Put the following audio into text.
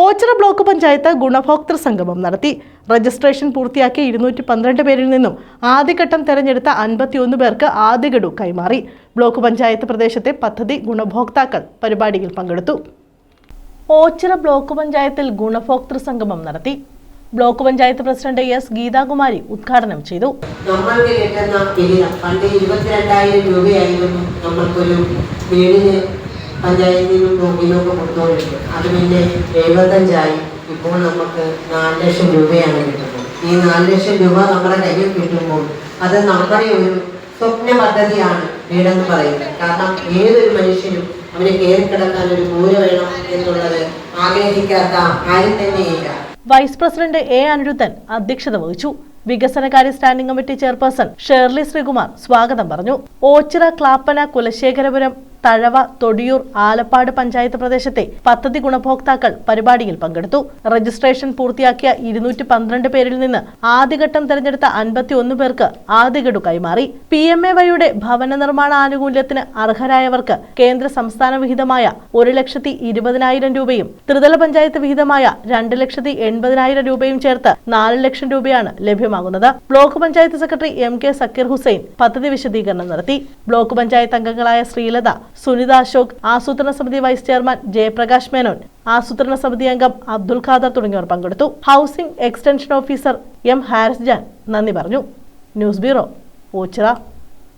Ochira block panchayat ഗുണഭോക്തൃ സംഗമം നടത്തി. Registration പൂർത്തിയാക്കിയ 212 പേരിൽ നിന്നും ആദ്യഘട്ടം തെരഞ്ഞെടുത്ത 51 പേർക്ക് ആദ്യ ഗഡു കൈമാറി. ബ്ലോക്ക് പഞ്ചായത്ത് പ്രദേശത്തെ പദ്ധതി ഗുണഭോക്താക്കൾ പരിപാടിയിൽ പങ്കെടുത്തു. ഓച്ചിറ ബ്ലോക്ക് പഞ്ചായത്തിൽ ഗുണഭോക്തൃ സംഗമം നടത്തി. Block panchayat president S Geethakumari ഉദ്ഘാടനം ചെയ്തു. നമ്മൾക്ക് കിട്ടുന്ന വിഹിതം പണ്ട് 22,000 രൂപയായിരുന്നു നമ്മൾക്കൊരു വീടിന് പഞ്ചായത്തിൽ നോക്കിനൊക്കെ കൊടുത്തോണ്ടിരിക്കും. അത് പിന്നെ 75 ഇപ്പോൾ നമുക്ക് 4 ലക്ഷം രൂപയാണ് കിട്ടുന്നത്. ഈ 4 ലക്ഷം രൂപ നമ്മുടെ കയ്യിൽ കിട്ടുമ്പോൾ അത് നമ്മുടെ ഒരു സ്വപ്ന പദ്ധതിയാണ് വീടെന്ന് പറയുന്നത്. കാരണം ഏതൊരു മനുഷ്യനും അവന് കയറിക്കിടക്കാൻ ഒരു കൂര വേണം എന്നുള്ളത് ആഗ്രഹിക്കാത്ത ആരും തന്നെയില്ല. വൈസ് പ്രസിഡന്റ് എ അനിരുദ്ധൻ അധ്യക്ഷത വഹിച്ചു. വികസനകാര്യ standing committee chairperson Shirley Sreekumar സ്വാഗതം പറഞ്ഞു. ഓച്ചിറ, ക്ലാപ്പന, കുലശേഖരപുരം, തഴവ, തൊടിയൂർ, ആലപ്പാട് പഞ്ചായത്ത് പ്രദേശത്തെ പദ്ധതി ഗുണഭോക്താക്കൾ പരിപാടിയിൽ പങ്കെടുത്തു. രജിസ്ട്രേഷൻ പൂർത്തിയാക്കിയ 212 പേരിൽ നിന്ന് ആദ്യഘട്ടം തെരഞ്ഞെടുത്ത 51 പേർക്ക് ആദ്യ ഗഡു കൈമാറി. PMAYയുടെ ഭവന നിർമ്മാണ ആനുകൂല്യത്തിന് അർഹരായവർക്ക് കേന്ദ്ര സംസ്ഥാന വിഹിതമായ 1,20,000 രൂപയും ത്രിതല പഞ്ചായത്ത് വിഹിതമായ 2,80,000 രൂപയും ചേർത്ത് 4 ലക്ഷം രൂപയാണ് ലഭ്യമാകുന്നത്. Block panchayat secretary MK Zakir Hussain പദ്ധതി വിശദീകരണം നടത്തി. ബ്ലോക്ക് പഞ്ചായത്ത് അംഗങ്ങളായ ശ്രീലത, സുനിത അശോക്, ആസൂത്രണ സമിതി വൈസ് ചെയർമാൻ ജയപ്രകാശ് മേനോൻ, ആസൂത്രണ സമിതി അംഗം അബ്ദുൽ ഖാദർ തുടങ്ങിയവർ പങ്കെടുത്തു. Housing extension officer M Haris Jan നന്ദി പറഞ്ഞു. News bureau, Ochira.